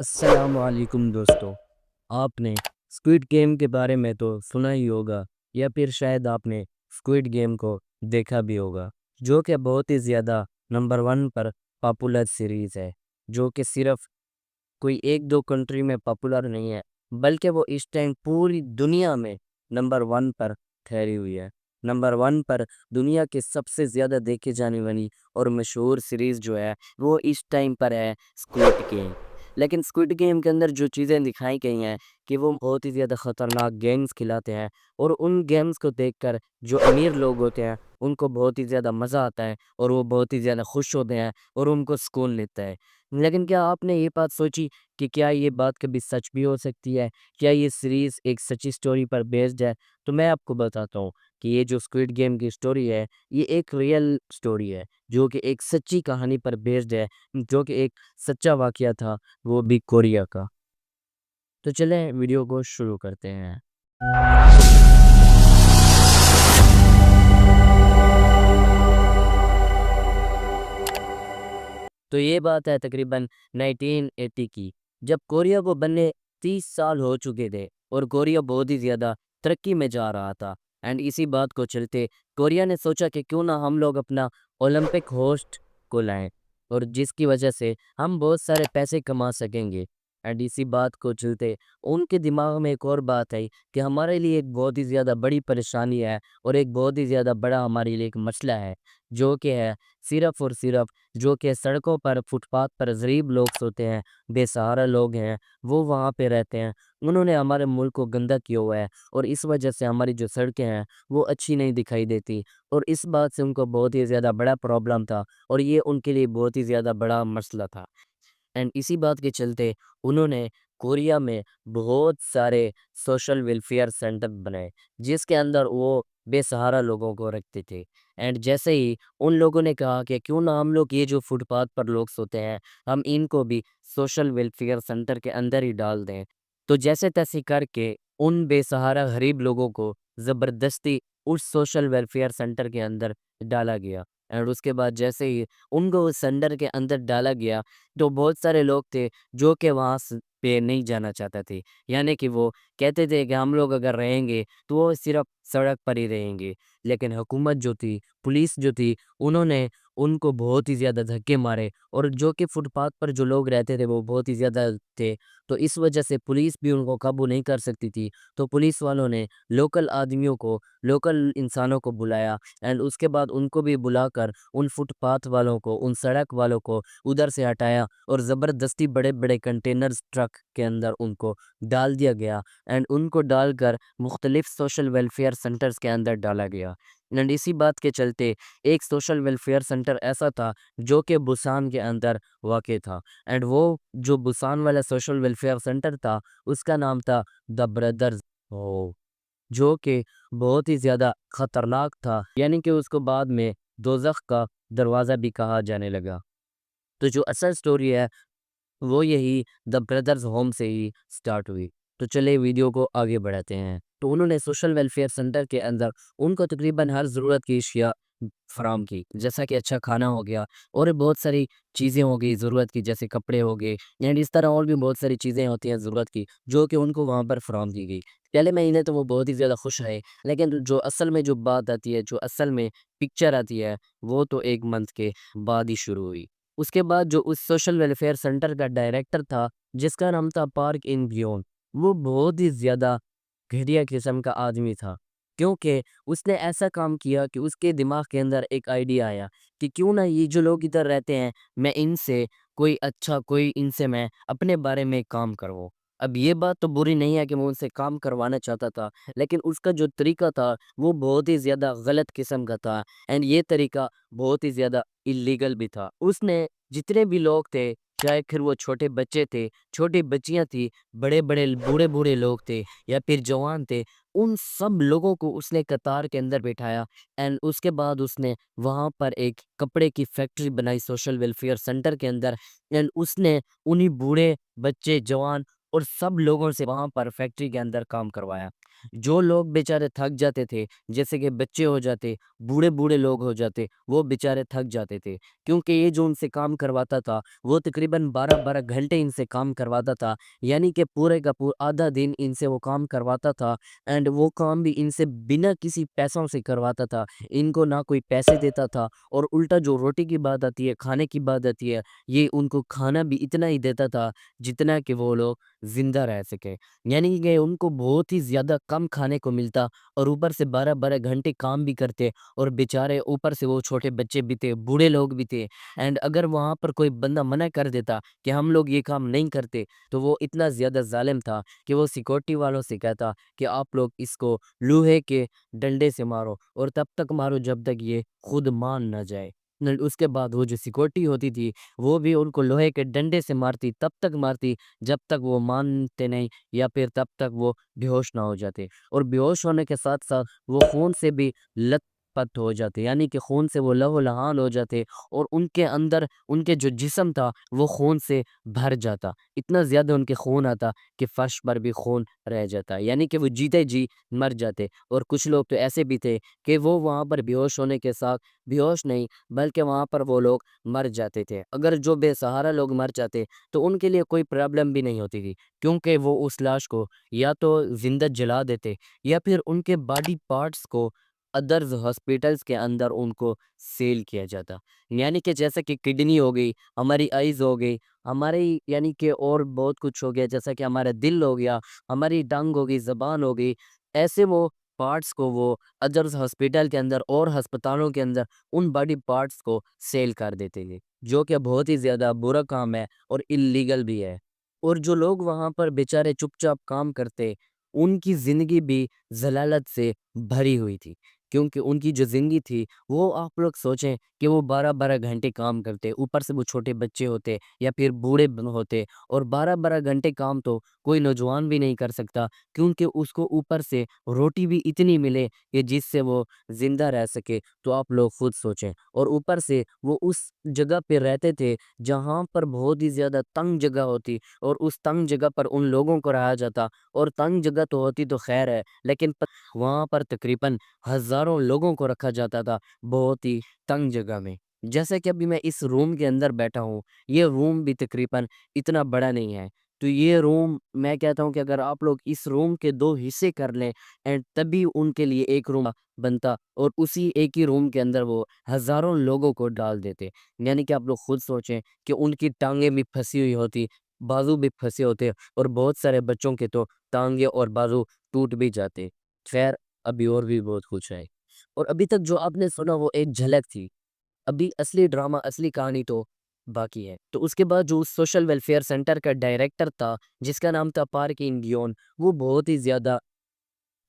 السلام علیکم دوستو، آپ نے اسکوئڈ گیم کے بارے میں تو سنا ہی ہوگا یا پھر شاید آپ نے اسکوئڈ گیم کو دیکھا بھی ہوگا، جو کہ بہت ہی زیادہ نمبر ون پر پاپولر سیریز ہے، جو کہ صرف کوئی ایک دو کنٹری میں پاپولر نہیں ہے بلکہ وہ اس ٹائم پوری دنیا میں نمبر ون پر ٹھہری ہوئی ہے۔ نمبر ون پر دنیا کے سب سے زیادہ دیکھے جانے والی اور مشہور سیریز جو ہے وہ اس ٹائم پر ہے اسکوئڈ گیم۔ لیکن اسکوئڈ گیم کے اندر جو چیزیں دکھائی گئی ہیں کہ وہ بہت ہی زیادہ خطرناک گیمز کھلاتے ہیں، اور ان گیمز کو دیکھ کر جو امیر لوگ ہوتے ہیں ان کو بہت ہی زیادہ مزہ آتا ہے اور وہ بہت ہی زیادہ خوش ہوتے ہیں اور ان کو سکون لیتا ہے۔ لیکن کیا آپ نے یہ بات سوچی کہ کیا یہ بات کبھی سچ بھی ہو سکتی ہے؟ کیا یہ سیریز ایک سچی سٹوری پر بیسڈ ہے؟ تو میں آپ کو بتاتا ہوں کہ یہ جو اسکوئڈ گیم کی سٹوری ہے یہ ایک ریئل سٹوری ہے، جو کہ ایک سچی کہانی پر بیسڈ ہے، جو کہ ایک سچا واقعہ تھا، وہ بھی کوریا کا۔ تو چلیں ویڈیو کو شروع کرتے ہیں۔ تو یہ بات ہے تقریباً 1980 کی، جب کوریا کو بننے 30 سال ہو چکے تھے اور کوریا بہت ہی زیادہ ترقی میں جا رہا تھا، اینڈ اسی بات کو چلتے کوریا نے سوچا کہ کیوں نہ ہم لوگ اپنا اولمپک ہوسٹ کو لائیں، اور جس کی وجہ سے ہم بہت سارے پیسے کما سکیں گے۔ اینڈ اسی بات کو چلتے ان کے دماغ میں ایک اور بات آئی کہ ہمارے لیے ایک بہت ہی زیادہ بڑی پریشانی ہے اور ایک بہت ہی زیادہ بڑا ہمارے لیے ایک مسئلہ ہے، جو کہ ہے صرف اور صرف جو کہ سڑکوں پر فٹ پاتھ پر غریب لوگ سوتے ہیں، بے سہارا لوگ ہیں، وہ وہاں پہ رہتے ہیں۔ انہوں نے ہمارے ملک کو گندا کیا ہوا ہے اور اس وجہ سے ہماری جو سڑکیں ہیں وہ اچھی نہیں دکھائی دیتی، اور اس بات سے ان کو بہت ہی زیادہ بڑا پرابلم تھا اور یہ ان کے لیے بہت ہی زیادہ بڑا مسئلہ تھا۔ اینڈ اسی بات کے چلتے انہوں نے کوریا میں بہت سارے سوشل ویلفیئر سینٹر بنائے، جس کے اندر وہ بے سہارا لوگوں کو رکھتے تھے۔ اینڈ جیسے ہی ان لوگوں نے کہا کہ کیوں نہ ہم لوگ یہ جو فٹ پاتھ پر لوگ سوتے ہیں ہم ان کو بھی سوشل ویلفیئر سینٹر کے اندر ہی ڈال دیں، تو جیسے تیسے کر کے ان بے سہارا غریب لوگوں کو زبردستی اس سوشل ویلفیئر سینٹر کے اندر ڈالا گیا۔ اور اس کے بعد جیسے ہی ان کو اس سینٹر کے اندر ڈالا گیا تو بہت سارے لوگ تھے جو کہ وہاں پہ نہیں جانا چاہتے تھے، یعنی کہ وہ کہتے تھے کہ ہم لوگ اگر رہیں گے تو وہ صرف سڑک پر ہی رہیں گے۔ لیکن حکومت جو تھی، پولیس جو تھی، انہوں نے ان کو بہت ہی زیادہ دھکے مارے، اور جو کہ فٹ پاتھ پر جو لوگ رہتے تھے وہ بہت ہی زیادہ تھے، تو اس وجہ سے پولیس بھی ان کو قابو نہیں کر سکتی تھی۔ تو پولیس والوں نے لوکل آدمیوں کو، لوکل انسانوں کو بلایا، اینڈ اس کے بعد ان کو بھی بلا کر ان فٹ پاتھ والوں کو، ان سڑک والوں کو ادھر سے ہٹایا اور زبردستی بڑے بڑے کنٹینرز ٹرک کے اندر ان کو ڈال دیا گیا، اینڈ ان کو ڈال کر مختلف سوشل ویلفیئر سینٹرز کے اندر ڈالا گیا۔ اینڈ اسی بات کے چلتے ایک سوشل ویلفیئر سینٹر ایسا تھا جو کہ بسان کے اندر واقع تھا، اینڈ وہ جو بسان والا سوشل ویلفیئر سینٹر تھا اس کا نام تھا دا بردرز، جو کہ بہت ہی زیادہ خطرناک تھا، یعنی کہ اس کو بعد میں دوزخ کا دروازہ بھی کہا جانے لگا۔ تو جو اصل سٹوری ہے وہ یہی دا بردرز ہوم سے ہی سٹارٹ ہوئی۔ تو چلے ویڈیو کو آگے بڑھاتے ہیں۔ تو انہوں نے سوشل ویلفیئر سینٹر کے اندر ان کو تقریباً ہر ضرورت کی اشیاء فراہم کی، جیسا کہ اچھا کھانا ہو گیا اور بہت ساری چیزیں ہو گئی ضرورت کی، جیسے کپڑے ہو گئے، یعنی اس طرح اور بھی بہت ساری چیزیں ہوتی ہیں ضرورت کی جو کہ ان کو وہاں پر فراہم کی گئی۔ پہلے مہینے تو وہ بہت ہی زیادہ خوش رہے، لیکن جو اصل میں جو بات آتی ہے، جو اصل میں پکچر آتی ہے، وہ تو ایک منتھ کے بعد ہی شروع ہوئی۔ اس کے بعد جو اس سوشل ویلفیئر سینٹر کا ڈائریکٹر تھا جس کا نام تھا پارک ان گیون، وہ بہت ہی زیادہ گھٹیا قسم کا آدمی تھا، کیونکہ اس نے ایسا کام کیا کہ اس کے دماغ کے اندر ایک آئیڈیا آیا کہ کیوں نہ یہ جو لوگ ادھر رہتے ہیں میں ان سے کوئی ان سے میں اپنے بارے میں کام کرواؤں۔ اب یہ بات تو بری نہیں ہے کہ وہ ان سے کام کروانا چاہتا تھا، لیکن اس کا جو طریقہ تھا وہ بہت ہی زیادہ غلط قسم کا تھا، اینڈ یہ طریقہ بہت ہی زیادہ اللیگل بھی تھا۔ اس نے جتنے بھی لوگ تھے، چاہے پھر وہ چھوٹے بچے تھے، چھوٹی بچیاں تھیں، بڑے بڑے بوڑھے بوڑھے لوگ تھے یا پھر جوان تھے، ان سب لوگوں کو اس نے قطار کے اندر بٹھایا، اینڈ اس کے بعد اس نے وہاں پر ایک کپڑے کی فیکٹری بنائی سوشل ویلفیئر سینٹر کے اندر، اینڈ اس نے انہی بوڑھے بچے، جوان اور سب لوگوں سے وہاں پر فیکٹری کے اندر کام کروایا۔ جو لوگ بیچارے تھک جاتے تھے، جیسے کہ بچے ہو جاتے، بوڑھے بوڑھے لوگ ہو جاتے، وہ بیچارے تھک جاتے تھے، کیونکہ یہ جو ان سے کام کرواتا تھا وہ تقریباً 12 12 گھنٹے ان سے کام کرواتا تھا، یعنی کہ پورے کا پورا آدھا دن ان سے وہ کام کرواتا تھا، اینڈ وہ کام بھی ان سے بنا کسی پیسوں سے کرواتا تھا، ان کو نہ کوئی پیسے دیتا تھا، اور الٹا جو روٹی کی بات آتی ہے، کھانے کی بات آتی ہے، یہ ان کو کھانا بھی اتنا ہی دیتا تھا جتنا کہ وہ لوگ زندہ رہ سکے، یعنی کہ ان کو بہت ہی زیادہ کم کھانے کو ملتا، اور اوپر سے 12 12 گھنٹے کام بھی کرتے، اور بیچارے اوپر سے وہ چھوٹے بچے بھی تھے، بوڑھے لوگ بھی تھے، اینڈ اگر وہاں پر کوئی بندہ منع کر دیتا کہ ہم لوگ یہ کام نہیں کرتے، تو وہ اتنا زیادہ ظالم تھا کہ وہ سیکورٹی والوں سے کہتا کہ آپ لوگ اس کو لوہے کے ڈنڈے سے مارو، اور تب تک مارو جب تک یہ خود مان نہ جائے۔ اس کے بعد وہ جو سیکورٹی ہوتی تھی وہ بھی ان کو لوہے کے ڈنڈے سے مارتی، تب تک مارتی جب تک وہ مانتے نہیں، یا پھر تب تک وہ بے ہوش نہ ہو جاتے، اور بے ہوش ہونے کے ساتھ ساتھ وہ خون سے بھی لت پت ہو جاتے، یعنی کہ خون سے وہ لہو لہان ہو جاتے، اور ان کے اندر ان کے جو جسم تھا وہ خون سے بھر جاتا، اتنا زیادہ ان کے خون آتا کہ فرش پر بھی خون رہ جاتا، یعنی کہ وہ جیتے جی مر جاتے، اور کچھ لوگ تو ایسے بھی تھے کہ وہ وہاں پر بے ہوش ہونے کے ساتھ بے ہوش نہیں بلکہ وہاں پر وہ لوگ مر جاتے تھے۔ اگر جو بے سہارا لوگ مر جاتے تو ان کے لیے کوئی پرابلم بھی نہیں ہوتی تھی، کیونکہ وہ اس لاش کو یا تو زندہ جلا دیتے، یا پھر ان کے باڈی پارٹس کو ادرز ہاسپٹلز کے اندر ان کو سیل کیا جاتا، یعنی کہ جیسے کہ کڈنی ہو گئی، ہماری آئیز ہو گئی، ہماری یعنی کہ اور بہت کچھ ہو گیا، جیسا کہ ہمارا دل ہو گیا، ہماری ٹنگ ہو گئی، زبان ہو گئی، ایسے وہ پارٹس کو وہ ادرز ہاسپٹل کے اندر اور ہسپتالوں کے اندر ان باڈی پارٹس کو سیل کر دیتے تھے، جو کہ بہت ہی زیادہ برا کام ہے اور اللیگل بھی ہے، اور جو لوگ وہاں پر بیچارے چپ چاپ کام کرتے ان کی زندگی بھی ضلالت سے بھری ہوئی تھی، کیونکہ ان کی جو زندگی تھی وہ آپ لوگ سوچیں کہ وہ 12 12 گھنٹے کام کرتے، اوپر سے وہ چھوٹے بچے ہوتے یا پھر بوڑھے ہوتے، اور 12 12 گھنٹے کام تو کوئی نوجوان بھی نہیں کر سکتا، کیونکہ اس کو اوپر سے روٹی بھی اتنی ملے کہ جس سے وہ زندہ رہ سکے، تو آپ لوگ خود سوچیں، اور اوپر سے وہ اس جگہ پہ رہتے تھے جہاں پر بہت ہی زیادہ تنگ جگہ ہوتی، اور اس تنگ جگہ پر ان لوگوں کو رہا جاتا، اور تنگ جگہ تو ہوتی تو خیر ہے، لیکن وہاں پر تقریباً ہزاروں لوگوں کو رکھا جاتا تھا بہت ہی تنگ جگہ میں، جیسے کہ ابھی میں اس روم کے اندر بیٹھا ہوں، یہ روم بھی تقریباً اتنا بڑا نہیں ہے، تو یہ روم میں کہتا ہوں کہ اگر آپ لوگ اس روم کے 2 حصے کر لیں اینڈ تبھی ان کے لیے ایک روم بنتا، اور اسی ایک ہی روم کے اندر وہ ہزاروں لوگوں کو ڈال دیتے، یعنی کہ آپ لوگ خود سوچیں کہ ان کی ٹانگیں بھی پھنسی ہوئی ہوتی، بازو بھی پھنسے ہوتے، اور بہت سارے بچوں کے تو ٹانگیں اور بازو ٹوٹ بھی جاتے، خیر ابھی اور بھی بہت کچھ ہے، اور ابھی تک جو آپ نے سنا وہ ایک جھلک تھی، ابھی اصلی ڈرامہ اصلی کہانی تو باقی ہے۔ تو اس کے بعد جو سوشل ویلفیئر سینٹر کا ڈائریکٹر تھا جس کا نام تھا پارک ان گیون، وہ بہت ہی زیادہ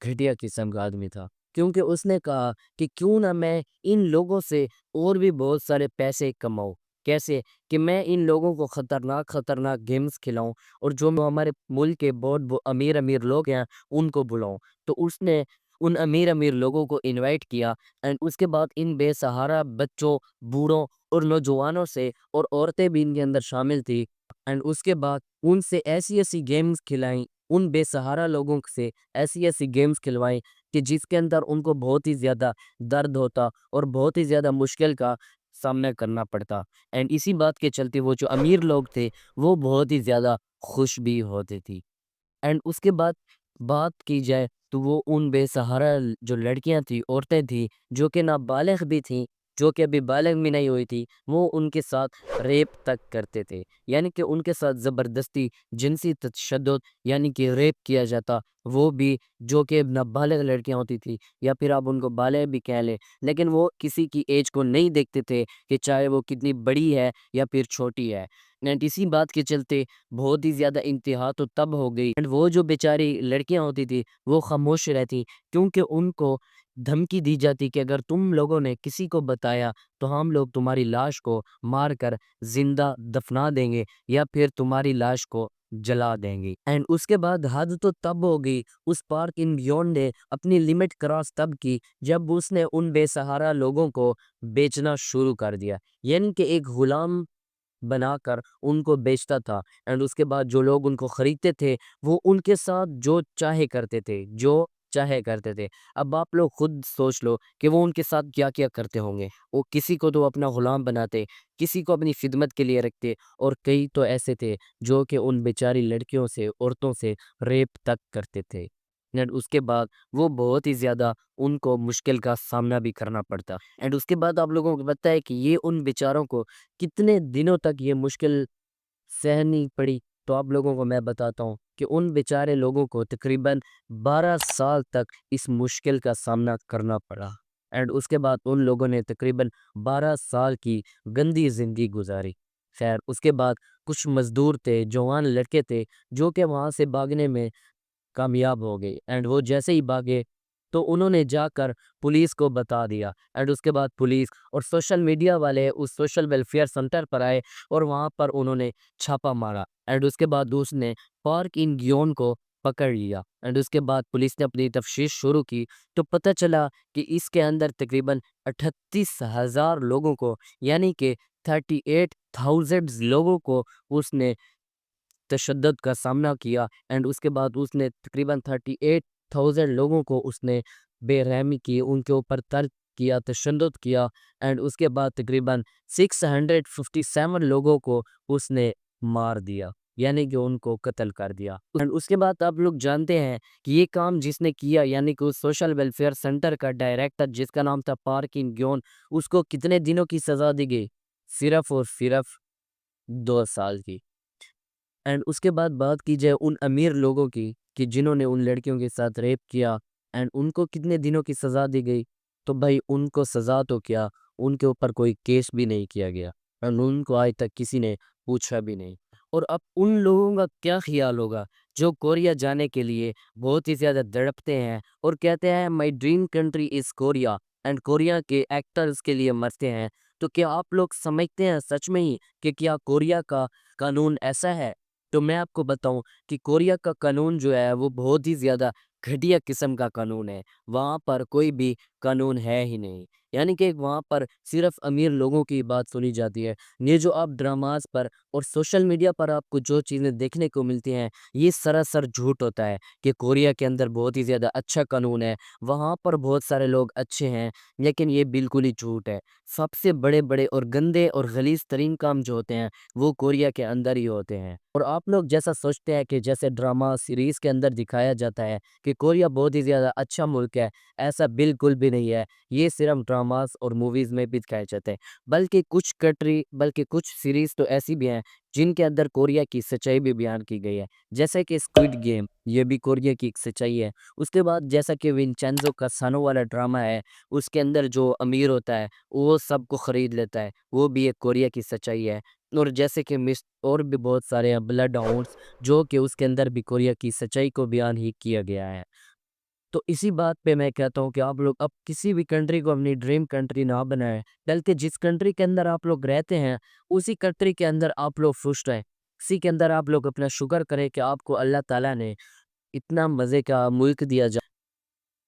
گھٹیا قسم کا آدمی تھا، کیونکہ اس نے کہا کہ کیوں نہ میں ان لوگوں سے اور بھی بہت سارے پیسے کماؤں، کیسے کہ میں ان لوگوں کو خطرناک خطرناک گیمز کھلاؤں، اور جو ہمارے ملک کے بہت امیر امیر لوگ ہیں ان کو بلاؤں، تو اس نے ان امیر امیر لوگوں کو انوائٹ کیا، اینڈ اس کے بعد ان بے سہارا بچوں، بوڑھوں اور نوجوانوں سے، اور عورتیں بھی ان کے اندر شامل تھی، اینڈ اس کے بعد ان سے ایسی ایسی گیمز کھلائیں، ان بے سہارا لوگوں سے ایسی ایسی گیمز کھلوائیں کہ جس کے اندر ان کو بہت ہی زیادہ درد ہوتا اور بہت ہی زیادہ مشکل کا سامنا کرنا پڑتا، اینڈ اسی بات کے چلتے وہ جو امیر لوگ تھے وہ بہت ہی زیادہ خوش بھی ہوتے تھی، اینڈ اس کے بعد بات کی جائے تو وہ ان بے سہارا جو لڑکیاں تھیں، عورتیں تھیں جو کہ نابالغ بھی تھیں، جو کہ ابھی بالغ بھی نہیں ہوئی تھی، وہ ان کے ساتھ ریپ تک کرتے تھے، یعنی کہ ان کے ساتھ زبردستی جنسی تشدد یعنی کہ ریپ کیا جاتا، وہ بھی جو کہ نابالغ لڑکیاں ہوتی تھی، یا پھر آپ ان کو بالغ بھی کہہ لیں، لیکن وہ کسی کی ایج کو نہیں دیکھتے تھے کہ چاہے وہ کتنی بڑی ہے یا پھر چھوٹی ہے، اینڈ اسی بات کے چلتے بہت ہی زیادہ انتہا تو تب ہو گئی، اینڈ وہ جو بیچاری لڑکیاں ہوتی تھی وہ خاموش رہتی، کیونکہ ان کو دھمکی دی جاتی کہ اگر تم لوگوں نے کسی کو بتایا تو ہم لوگ تمہاری لاش کو مار کر زندہ دفنا دیں گے، یا پھر تمہاری لاش کو جلا دیں گے، اینڈ اس کے بعد حد تو تب ہو گئی، اس پارک ان بیونڈ نے اپنی لمٹ کراس تب کی جب اس نے ان بے سہارا لوگوں کو بیچنا شروع کر دیا، یعنی کہ ایک غلام بنا کر ان کو بیچتا تھا، اینڈ اس کے بعد جو لوگ ان کو خریدتے تھے وہ ان کے ساتھ جو چاہے کرتے تھے، جو چاہے کرتے تھے۔ اب آپ لوگ خود سوچ لو کہ وہ ان کے ساتھ کیا کیا کرتے ہوں گے۔ وہ کسی کو تو اپنا غلام بناتے، کسی کو اپنی خدمت کے لیے رکھتے، اور کئی تو ایسے تھے جو کہ ان بیچاری لڑکیوں سے، عورتوں سے ریپ تک کرتے تھے۔ اینڈ اس کے بعد وہ بہت ہی زیادہ ان کو مشکل کا سامنا بھی کرنا پڑتا۔ اینڈ اس کے بعد آپ لوگوں کو پتہ ہے کہ یہ ان بیچاروں کو کتنے دنوں تک یہ مشکل سہنی پڑی۔ تو آپ لوگوں کو میں بتاتا ہوں کہ ان بیچارے لوگوں کو تقریباً 12 سال تک اس مشکل کا سامنا کرنا پڑا۔ اینڈ اس کے بعد ان لوگوں نے تقریباً 12 سال کی گندی زندگی گزاری۔ خیر اس کے بعد کچھ مزدور تھے، جوان لڑکے تھے جو کہ وہاں سے بھاگنے میں کامیاب ہو گئی۔ اینڈ وہ جیسے ہی بھاگے تو انہوں نے جا کر پولیس کو بتا دیا۔ اینڈ اس کے بعد پولیس اور سوشل میڈیا والے اس سوشل ویلفیئر سنٹر پر آئے اور وہاں پر انہوں نے چھاپا مارا۔ اینڈ اس کے بعد اس نے پارک ان گیون کو پکڑ لیا۔ اینڈ اس کے بعد پولیس نے اپنی تفتیش شروع کی تو پتہ چلا کہ اس کے اندر تقریباً 38,000 لوگوں کو، یعنی کہ 38,000 لوگوں کو اس نے تشدد کا سامنا کیا۔ اینڈ اس کے بعد اس نے تقریباً 38,000 لوگوں کو اس نے بے رحمی کی، ان کے اوپر طرد کیا، تشدد کیا۔ اینڈ اس کے بعد تقریباً 657 لوگوں کو اس نے مار دیا، یعنی کہ ان کو قتل کر دیا۔ اینڈ اس کے بعد آپ لوگ جانتے ہیں کہ یہ کام جس نے کیا، یعنی کہ اس سوشل ویلفیئر سینٹر کا ڈائریکٹر جس کا نام تھا پارک ان گیون، اس کو کتنے دنوں کی سزا دی گئی؟ صرف اور صرف 2 سال کی۔ اینڈ اس کے بعد بات کی جائے ان امیر لوگوں کی کہ جنہوں نے ان لڑکیوں کے ساتھ ریپ کیا، اینڈ ان کو کتنے دنوں کی سزا دی گئی؟ تو بھائی ان کو سزا تو کیا، ان کے اوپر کوئی کیس بھی نہیں کیا گیا، اور ان کو آج تک کسی نے پوچھا بھی نہیں۔ اور اب ان لوگوں کا کیا خیال ہوگا جو کوریا جانے کے لیے بہت ہی زیادہ تڑپتے ہیں اور کہتے ہیں my dream country is Korea, and Korea کے ایکٹرز کے لیے مرتے ہیں؟ تو کیا آپ لوگ سمجھتے ہیں سچ میں ہی کہ کیا کوریا کا قانون ایسا ہے؟ تو میں آپ کو بتاؤں کہ کوریا کا قانون جو ہے وہ بہت ہی زیادہ گھٹیا قسم کا قانون ہے۔ وہاں پر کوئی بھی قانون ہے ہی نہیں، یعنی کہ وہاں پر صرف امیر لوگوں کی بات سنی جاتی ہے۔ یہ جو آپ ڈراماز پر اور سوشل میڈیا پر آپ کو جو چیزیں دیکھنے کو ملتی ہیں، یہ سراسر جھوٹ ہوتا ہے کہ کوریا کے اندر بہت ہی زیادہ اچھا قانون ہے، وہاں پر بہت سارے لوگ اچھے ہیں، لیکن یہ بالکل ہی جھوٹ ہے۔ سب سے بڑے بڑے اور گندے اور غلیظ ترین کام جو ہوتے ہیں وہ کوریا کے اندر ہی ہوتے ہیں۔ اور آپ لوگ جیسا سوچتے ہیں کہ جیسے ڈرامہ سیریز کے اندر دکھایا جاتا ہے کہ کوریا بہت ہی زیادہ اچھا ملک ہے، ایسا بالکل بھی نہیں ہے۔ یہ صرف ڈراماز اور موویز میں بھی دکھائے جاتے ہیں، بلکہ کچھ سیریز تو ایسی بھی ہیں جن کے اندر کوریا کی سچائی بھی بیان کی گئی ہے، جیسے کہ اسکوئڈ گیم، یہ بھی کوریا کی ایک سچائی ہے۔ اس کے بعد جیسا کہ ونچینزو کا سانو والا ڈرامہ ہے، اس کے اندر جو امیر ہوتا ہے وہ سب کو خرید لیتا ہے، وہ بھی ایک کوریا کی سچائی ہے۔ اور جیسے کہ اور بھی بہت سارے ہیں بلڈ ہاؤنڈز، جو کہ اس کے اندر بھی کوریا کی سچائی کو بیان ہی کیا گیا ہے۔ تو اسی بات پہ میں کہتا ہوں کہ آپ لوگ اب کسی بھی کنٹری کو اپنی ڈریم کنٹری نہ بنائیں، بلکہ جس کنٹری کے اندر آپ لوگ رہتے ہیں اسی کنٹری کے اندر آپ لوگ خوش رہیں، اسی کے اندر آپ لوگ اپنا شکر کریں کہ آپ کو اللہ تعالیٰ نے اتنا مزے کا ملک دیا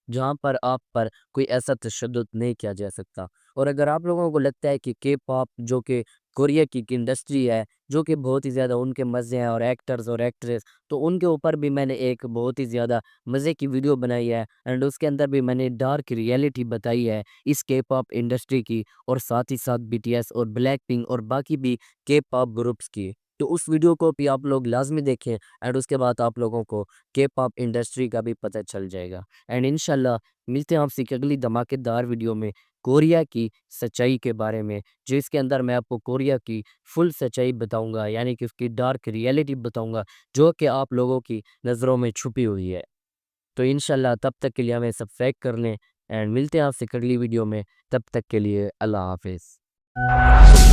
جہاں پر آپ پر کوئی ایسا تشدد نہیں کیا جا سکتا۔ اور اگر آپ لوگوں کو لگتا ہے کہ کے پاپ جو کہ کوریا کی انڈسٹری ہے، جو کہ بہت ہی زیادہ ان کے مزے ہیں اور ایکٹرز اور ایکٹریس، تو ان کے اوپر بھی میں نے ایک بہت ہی زیادہ مزے کی ویڈیو بنائی ہے، اینڈ اس کے اندر بھی میں نے ڈارک ریئلٹی بتائی ہے اس کے پاپ انڈسٹری کی، اور ساتھ ہی ساتھ بی ٹی ایس اور بلیک پنک اور باقی بھی کے پاپ گروپس کی۔ تو اس ویڈیو کو بھی آپ لوگ لازمی دیکھیں، اینڈ اس کے بعد آپ لوگوں کو کے پاپ انڈسٹری کا بھی پتہ چل جائے گا۔ اینڈ انشاءاللہ ملتے ہیں آپ سے ایک اگلی دھماکے دار ویڈیو میں کوریا کی سچائی کے بارے میں، جس کے اندر میں آپ کو کوریا کی فل سچائی بتاؤں گا، یعنی کہ اس کی ڈارک ریئلٹی بتاؤں گا جو کہ آپ لوگوں کی نظروں میں چھپی ہوئی ہے۔ تو انشاءاللہ تب تک کے لیے ہمیں سبسکرائب کر لیں، اینڈ ملتے ہیں آپ سے اگلی ویڈیو میں، تب تک کے لیے اللہ حافظ۔